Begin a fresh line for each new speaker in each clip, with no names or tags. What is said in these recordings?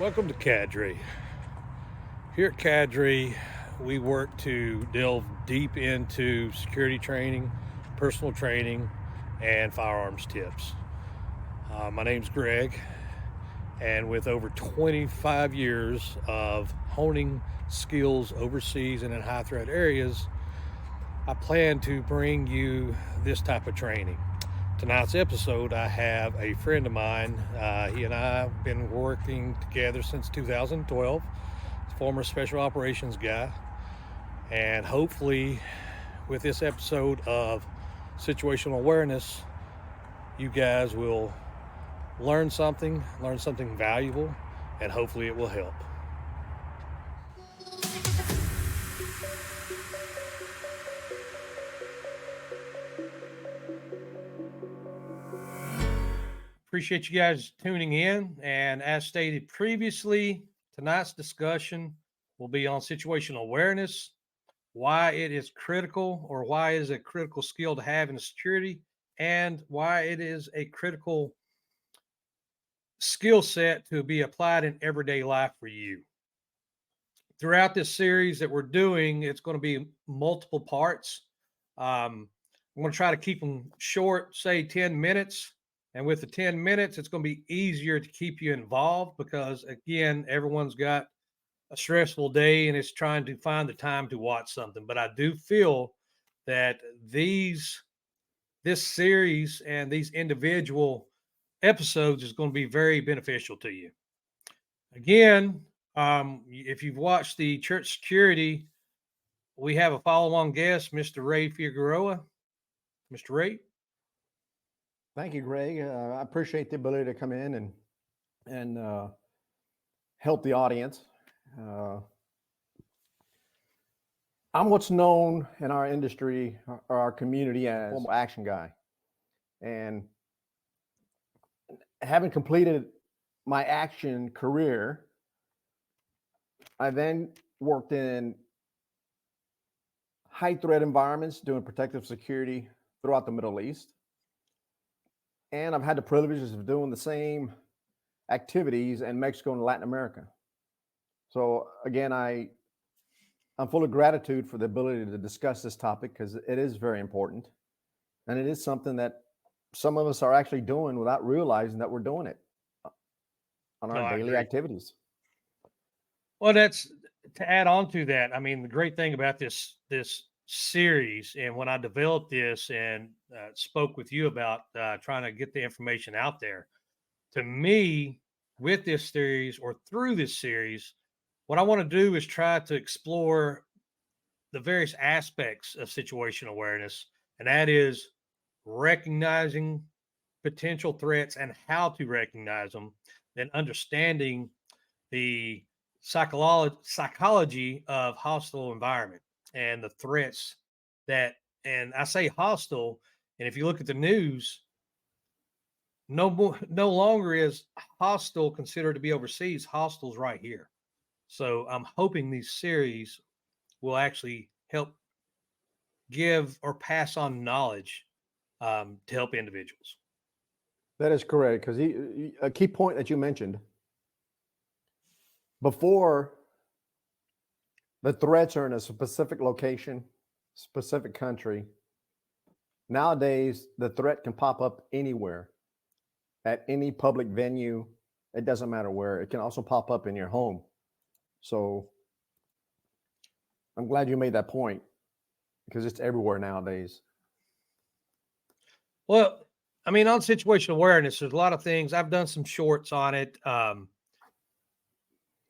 Welcome to Cadre. Here at Cadre, we work to delve deep into security training, personal training, and firearms tips. My name's Greg, and with over 25 years of honing skills overseas and in high threat areas, I plan to bring you this type of training. Tonight's episode, I have a friend of mine. He and I have been working together since 2012. He's a former special operations guy. And hopefully, with this episode of situational awareness, you guys will learn something valuable, and hopefully it will help. Appreciate you guys tuning in. And as stated previously, tonight's discussion will be on situational awareness, why it is critical or why it is a critical skill to have in security, and why it is a critical skill set to be applied in everyday life for you. Throughout this series that we're doing, it's going to be multiple parts. I'm going to try to keep them short, say 10 minutes. And with the 10 minutes, it's going to be easier to keep you involved because, again, everyone's got a stressful day and it's trying to find the time to watch something. But I do feel that this series and these individual episodes is going to be very beneficial to you. Again, if you've watched the church security, we have a follow-on guest, Mr. Ray Figueroa. Mr. Ray.
Thank you, Greg. I appreciate the ability to come in and help the audience. Uh, I'm what's known in our industry or our community as formal action guy, and having completed my action career, I then worked in high threat environments doing protective security throughout the Middle East. And I've had the privileges of doing the same activities in Mexico and Latin America. So again, I'm full of gratitude for the ability to discuss this topic because it is very important. And it is something that some of us are actually doing without realizing that we're doing it on
No,
our
I
daily
agree.
activities.
Well, that's to add on to that. I mean, the great thing about this series, and when I developed this and spoke with you about trying to get the information out there, to me, with this series or through this series, what I want to do is try to explore the various aspects of situational awareness, and that is recognizing potential threats and how to recognize them, then understanding the psychology of hostile environment and the threats that, and I say hostile, and if you look at the news, no longer is hostile considered to be overseas. Hostile's right here. So I'm hoping these series will actually help give or pass on knowledge to help individuals.
That is correct. Because a key point that you mentioned before, the threats are in a specific location, specific country. Nowadays, the threat can pop up anywhere at any public venue. It doesn't matter where. It can also pop up in your home. So I'm glad you made that point because it's everywhere nowadays.
Well, I mean, on situational awareness, there's a lot of things. I've done some shorts on it.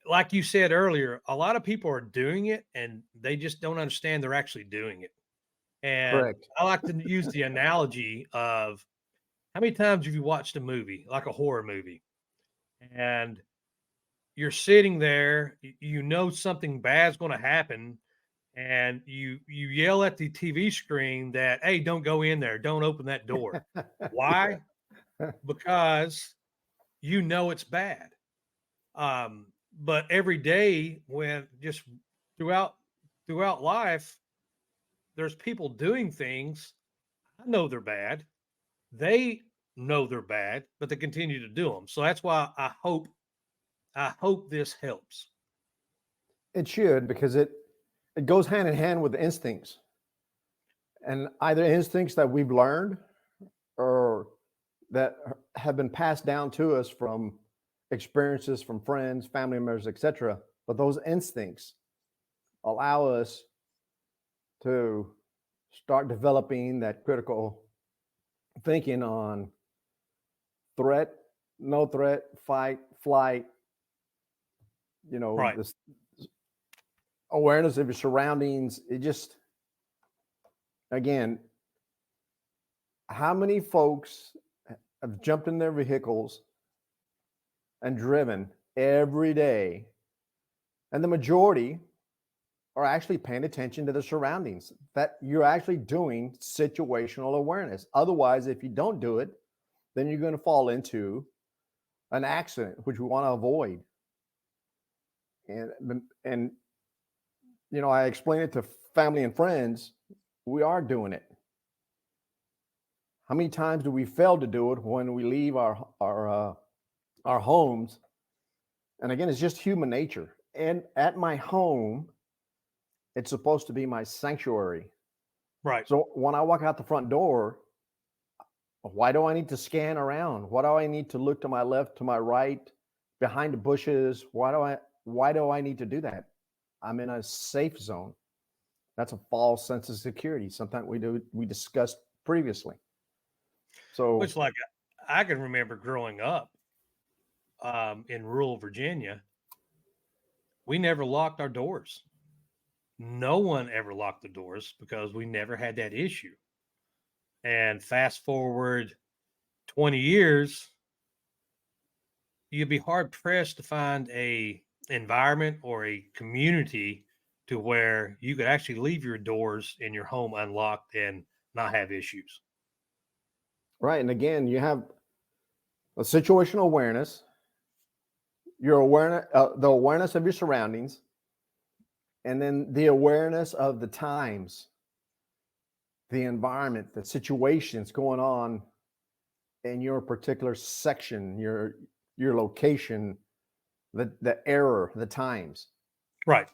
Like you said earlier, a lot of people are doing it and they just don't understand they're actually doing it. And
Correct.
I like to use the analogy of how many times have you watched a movie, like a horror movie, and you're sitting there, you know something bad's going to happen, and you yell at the TV screen that, hey, don't go in there, don't open that door. Why? Because you know it's bad. But every day, when just throughout throughout life, there's people doing things. I know they're bad. They know they're bad, but they continue to do them. So that's why I hope I hope this helps.
It should, because it goes hand in hand with the instincts, and either instincts that we've learned or that have been passed down to us from experiences from friends, family members, etc. But those instincts allow us to start developing that critical thinking on threat, no threat, fight, flight,
Right.
this awareness of your surroundings. It just, again, how many folks have jumped in their vehicles and driven every day? And the majority are actually paying attention to the surroundings, that you're actually doing situational awareness. Otherwise, if you don't do it, then you're going to fall into an accident, which we want to avoid. And I explain it to family and friends. We are doing it. How many times do we fail to do it when we leave our homes? And again, it's just human nature. And at my home, it's supposed to be my sanctuary.
Right.
So when I walk out the front door, why do I need to scan around? Why do I need to look to my left, to my right, behind the bushes? Why do I need to do that? I'm in a safe zone. That's a false sense of security. Sometimes we discussed previously. So
Which, like, I can remember growing up in rural Virginia, we never locked our doors. No one ever locked the doors because we never had that issue. And fast forward 20 years, you'd be hard pressed to find a environment or a community to where you could actually leave your doors in your home unlocked and not have issues.
right, and again, you have a situational awareness, your awareness, the awareness of your surroundings, and then the awareness of the times, the environment, the situations going on in your particular section, your location, the error, the times.
Right.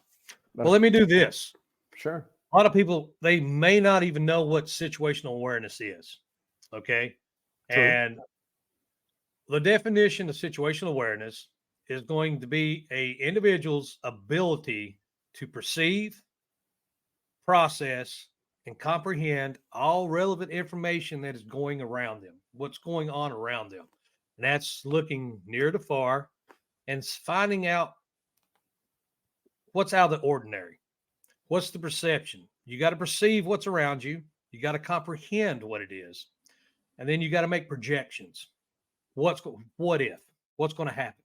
But
Well, let me do this.
sure.
A lot of people, they may not even know what situational awareness is. Okay.
True.
And the definition of situational awareness is going to be a individual's ability to perceive, process, and comprehend all relevant information that is going around them, what's going on around them. And that's looking near to far and finding out what's out of the ordinary. What's the perception? You got to perceive what's around you. You got to comprehend what it is. And then you got to make projections. What if? What's going to happen?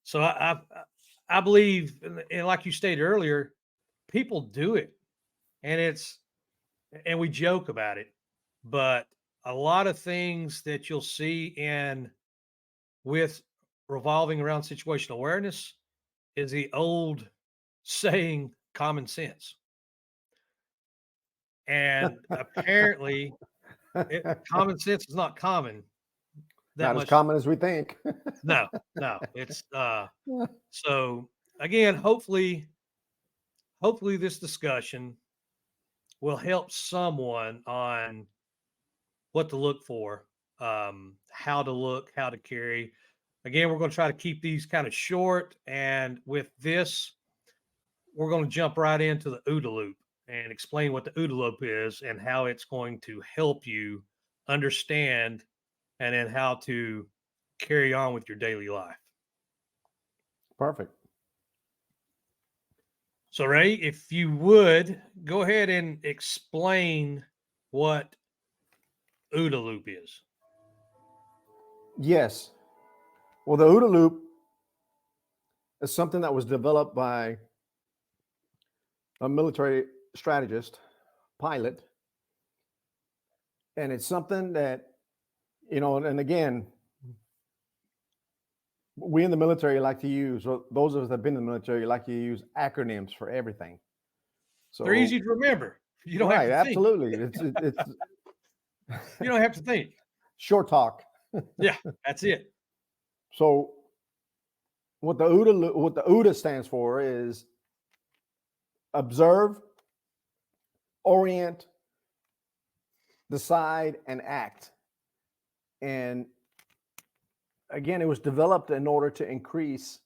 So I believe, and like you stated earlier, people do it, and we joke about it, but a lot of things that you'll see in with revolving around situational awareness is the old saying common sense. And apparently common sense is not common that
Not as
much.
common as we think.
No, no, it's so again, hopefully this discussion will help someone on what to look for, how to look, how to carry. Again, we're going to try to keep these kind of short. And with this, we're going to jump right into the OODA loop and explain what the OODA loop is and how it's going to help you understand and then how to carry on with your daily life.
Perfect.
So, Ray, if you would go ahead and explain what OODA loop is.
Yes. Well, the OODA loop is something that was developed by a military strategist, pilot, and it's something that, and again, we in the military like to use, or those of us that have been in the military like to use acronyms for everything. So
They're easy to remember. You don't have
right,
to think.
absolutely. It's
You don't have to think.
short talk.
Yeah, that's it.
So what the OODA stands for is observe, orient, decide, and act. And again, it was developed in order to increase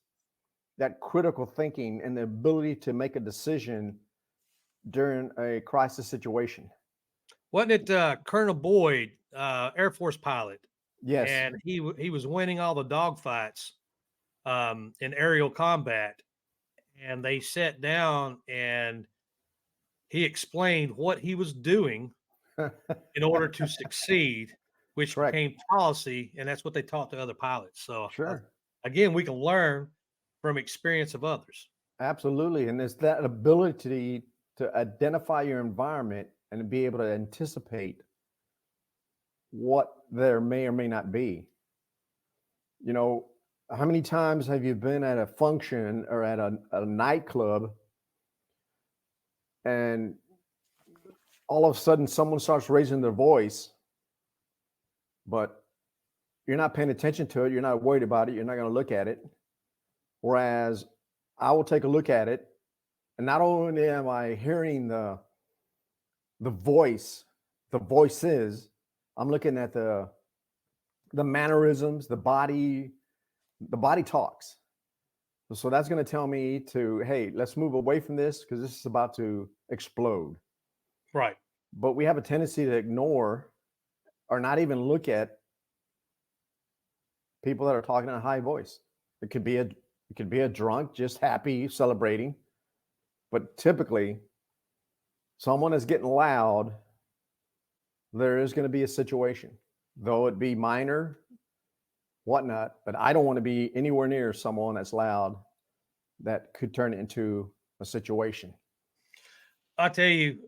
that critical thinking and the ability to make a decision during a crisis situation.
Wasn't it Colonel Boyd, Air Force pilot,
Yes.
and he was winning all the dogfights in aerial combat, and they sat down and he explained what he was doing in order to succeed, which
Correct.
became policy, and that's what they taught to other pilots. So
Sure.
again, we can learn from experience of others.
Absolutely. And it's that ability to identify your environment and be able to anticipate what there may or may not be. You know, how many times have you been at a function or at a nightclub and all of a sudden someone starts raising their voice, but you're not paying attention to it, you're not worried about it, you're not going to look at it. Whereas I will take a look at it, and not only am I hearing the voice, the voices, I'm looking at the mannerisms, the body talks. So that's going to tell me to, hey, let's move away from this because this is about to explode.
Right.
But we have a tendency to ignore or not even look at people that are talking in a high voice. It could be a drunk, just happy, celebrating. But typically, someone is getting loud, there is going to be a situation, though it be minor, whatnot. But I don't want to be anywhere near someone that's loud that could turn it into a situation.
I'll tell you,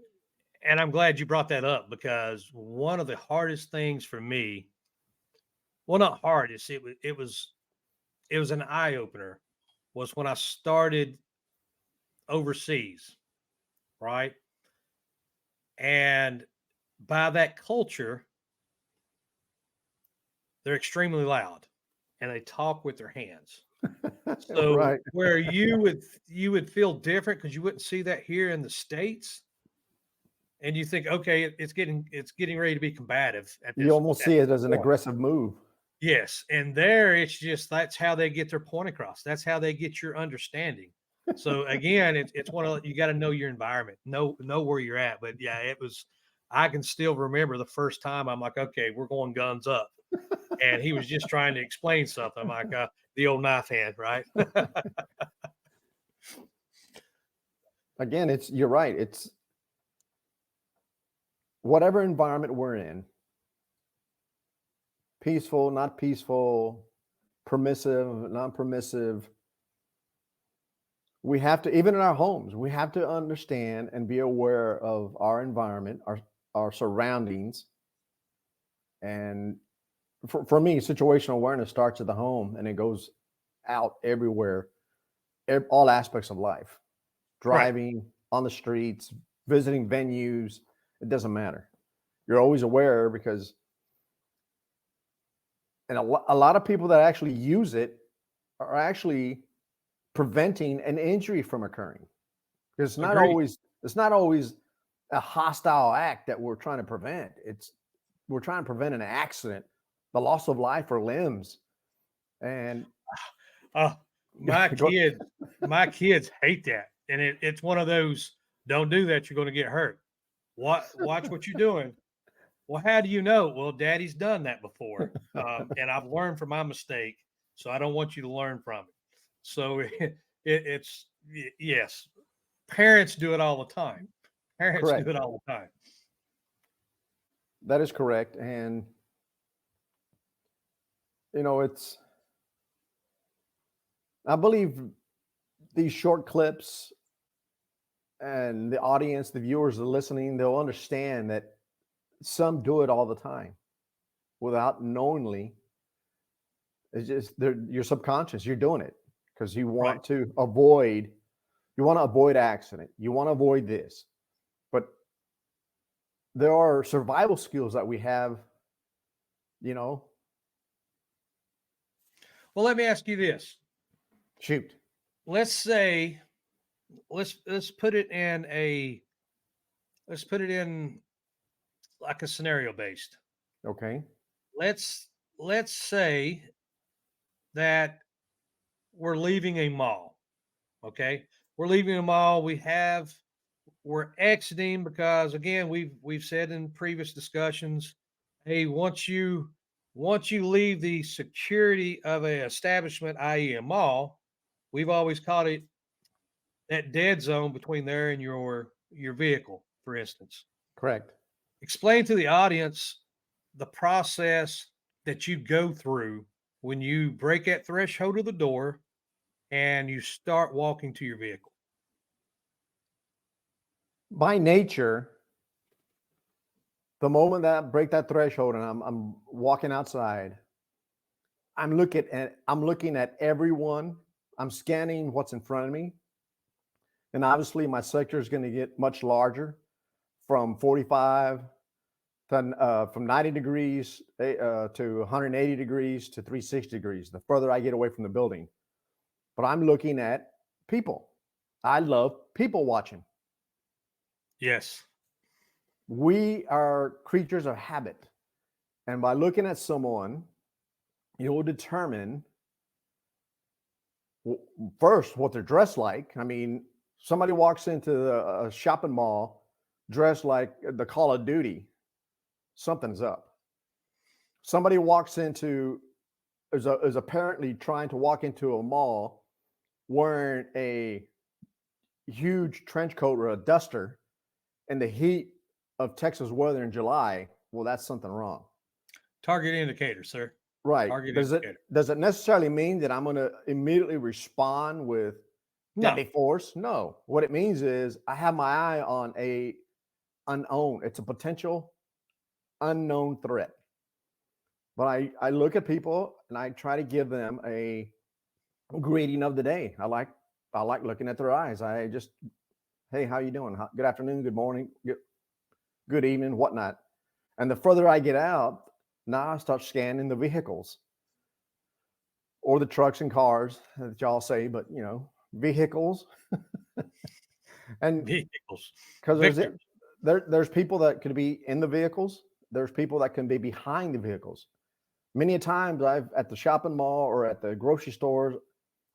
and I'm glad you brought that up because one of the hardest things for me, well, not hardest, it was an eye opener, was when I started overseas, right? And by that culture, they're extremely loud and they talk with their hands. So
Right.
where you would feel different because you wouldn't see that here in the States, and you think, okay, it's getting ready to be combative at
You
this
almost
at
see it
this
as an
point.
aggressive move.
Yes, and there it's just that's how they get their point across. That's how they get your understanding. So again, it's one of you got to know your environment, know where you're at. But yeah, it was. I can still remember the first time I'm like, okay, we're going guns up, and he was just trying to explain something. I'm like, the old knife hand, right?
Again, you're right. It's whatever environment we're in, peaceful, not peaceful, permissive, non-permissive. We have to, even in our homes, we have to understand and be aware of our environment, our surroundings. And for me, situational awareness starts at the home and it goes out everywhere, all aspects of life.
Right.
Driving, on the streets, visiting venues, it doesn't matter. You're always aware because, and a lot of people that actually use it are actually preventing an injury from occurring. Because
Agreed.
it's not always a hostile act that we're trying to prevent. We're trying to prevent an accident, the loss of life or limbs. And
Uh, my
go,
kids, my kids hate that, and it's one of those. Don't do that. You're going to get hurt. Watch what you're doing. Well, how do you know? Well, Daddy's done that before, and I've learned from my mistake. So I don't want you to learn from it. So it's yes, parents do it all the time. Parents do
correct.
it all the time.
That is correct. And it's, I believe these short clips and the audience, the viewers are listening, they'll understand that some do it all the time without knowingly. It's just your subconscious, you're doing it because
Right.
you want to avoid accident. You want to avoid this. But there are survival skills that we have, you know.
Well, let me ask you this:
Shoot.
let's say, let's put it in a, let's put it in like a scenario based.
Okay.
Let's say that we're leaving a mall. Okay, we're leaving a mall. We're exiting because again we've said in previous discussions, hey, once you leave the security of a establishment, i.e. a mall, we've always called it that dead zone between there and your vehicle, for instance.
Correct.
Explain to the audience the process that you go through when you break that threshold of the door and you start walking to your vehicle.
By nature, the moment that I break that threshold and I'm walking outside, I'm looking at everyone. I'm scanning what's in front of me. And obviously my sector is going to get much larger from 45 to from 90 degrees to 180 degrees to 360 degrees, the further I get away from the building. But I'm looking at people. I love people watching.
Yes.
We are creatures of habit. And by looking at someone, you'll determine first what they're dressed like. I mean, somebody walks into a shopping mall dressed like the Call of Duty, something's up. Somebody walks into is apparently trying to walk into a mall wearing a huge trench coat or a duster in the heat of Texas weather in July. Well, that's something wrong.
Target indicator, sir.
Right.
Target
Does
indicator.
it necessarily mean that I'm going to immediately respond with deadly force? No. What it means is I have my eye on a unknown. It's a potential unknown threat. But I look at people and I try to give them a greeting of the day. I like looking at their eyes. I just, hey, how you doing? Good afternoon, good morning, good evening, whatnot. And the further I get out, now I start scanning the vehicles or the trucks and cars that y'all say, but you know, vehicles. And
vehicles.
because there's people that could be in the vehicles. There's people that can be behind the vehicles. Many a times I've at the shopping mall or at the grocery stores,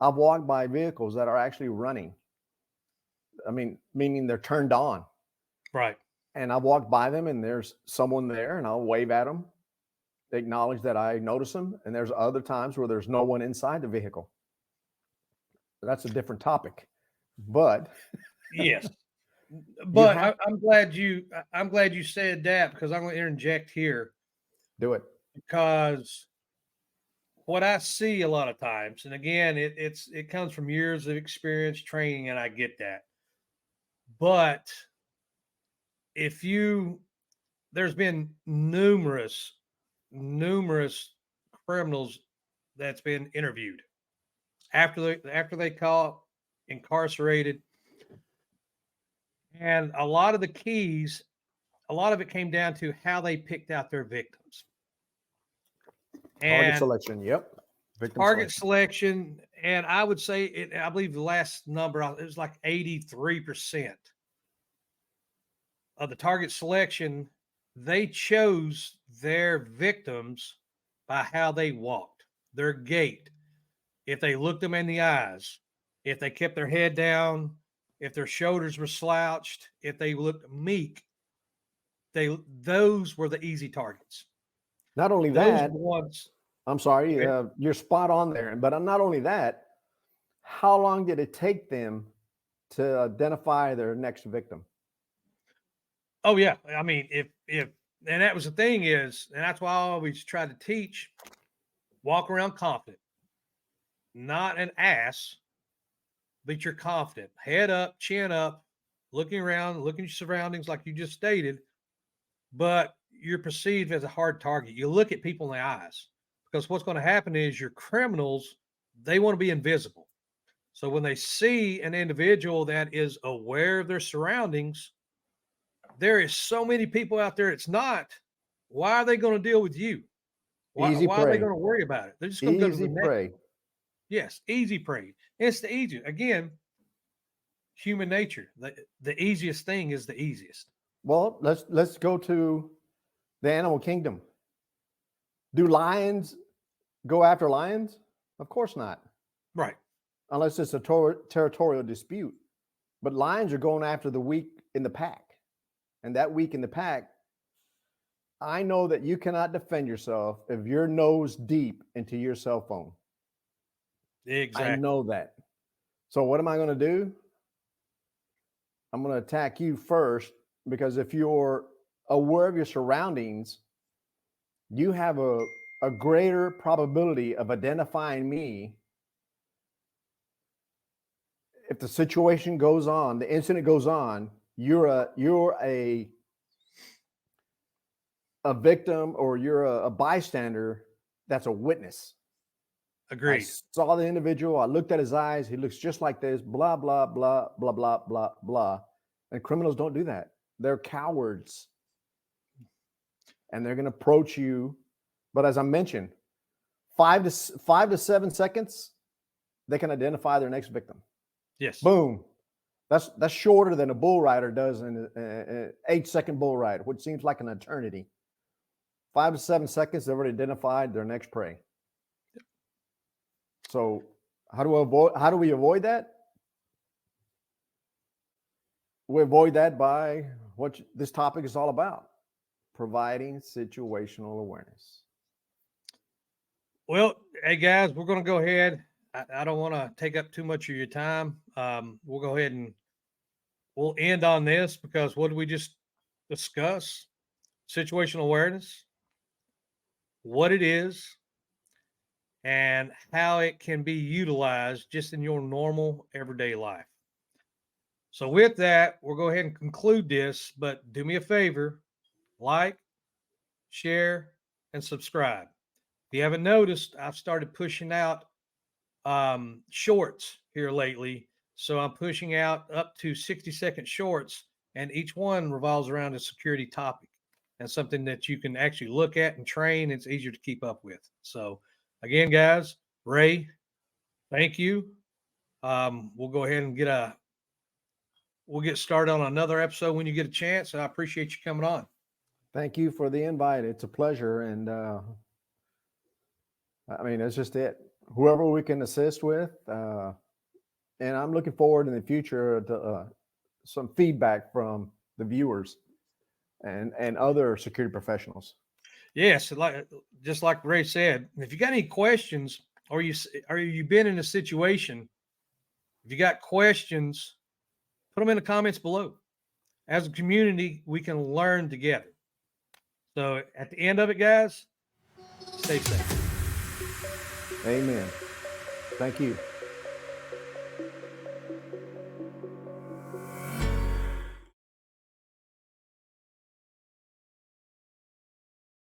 I've walked by vehicles that are actually running. I mean, meaning they're turned on.
Right.
And I've walked by them and there's someone there and I'll wave at them, acknowledge that I notice them. And there's other times where there's no one inside the vehicle. That's a different topic. But
yes. But I'm glad you said that because I'm going to interject here.
Do it.
Because what I see a lot of times, and again, it comes from years of experience training, and I get that. But there's been numerous criminals that's been interviewed after they caught incarcerated, and a lot of it came down to how they picked out their victims.
Target selection. Yep.
Target selection. And I would say I believe the last number, it was like 83% of the target selection. They chose their victims by how they walked, their gait, if they looked them in the eyes, if they kept their head down, if their shoulders were slouched, if they looked meek. Those were the easy targets.
Not only
those
that,
ones.
I'm sorry, you're spot on there. But not only that, how long did it take them to identify their next victim?
Oh yeah, I mean, if and that was the thing is, and that's why I always try to teach: walk around confident, not an ass, but you're confident, head up, chin up, looking around, looking at your surroundings, like you just stated. But you're perceived as a hard target. You look at people in the eyes. Because what's going to happen is your criminals, they want to be invisible. So when they see an individual that is aware of their surroundings, there is so many people out there. It's not. Why are they going to deal with you? Why are they going to worry about it? They're just going to go to the next.
Prey.
Yes, easy prey. It's the easiest. Again, human nature. The easiest thing is the easiest.
Well, let's go to the animal kingdom. Do lions go after lions? Of course not,
Right.
unless it's a territorial dispute. But lions are going after the weak in the pack. And that weak in the pack, I know that you cannot defend yourself if you're nose deep into your cell phone.
Exactly.
I know that. So what am I going to do? I'm going to attack you first, because if you're aware of your surroundings, you have a greater probability of identifying me. If the situation goes on, the incident goes on, you're a victim, or you're a bystander that's a witness.
Agreed.
I saw the individual. I looked at his eyes. He looks just like this. Blah, blah, blah, blah, blah, blah, blah. And criminals don't do that. They're cowards. And they're going to approach you. But as I mentioned, 5 to 7 seconds, they can identify their next victim.
Yes.
Boom. That's shorter than a bull rider does in an 8-second bull ride, which seems like an eternity. 5 to 7 seconds, they've already identified their next prey. So how do we avoid that? We avoid that by what this topic is all about: providing situational awareness.
Well, hey guys, we're going to go ahead. I don't want to take up too much of your time. We'll go ahead and we'll end on this, because what did we just discuss? Situational awareness, what it is, and how it can be utilized just in your normal everyday life. So with that, we'll go ahead and conclude this, but do me a favor, like, share, and subscribe. If you haven't noticed, I've started pushing out shorts here lately. So I'm pushing out up to 60-second shorts, and each one revolves around a security topic and something that you can actually look at and train. It's easier to keep up with. So again, guys, Ray, thank you. We'll go ahead and we'll get started on another episode when you get a chance. And I appreciate you coming on.
Thank you for the invite. It's a pleasure. And I mean, that's just it. Whoever we can assist with. And I'm looking forward in the future to some feedback from the viewers and other security professionals.
Yes, just like Ray said, if you got any questions, or you've been in a situation, if you got questions, put them in the comments below. As a community, we can learn together. So at the end of it, guys, stay safe.
Amen. Thank you.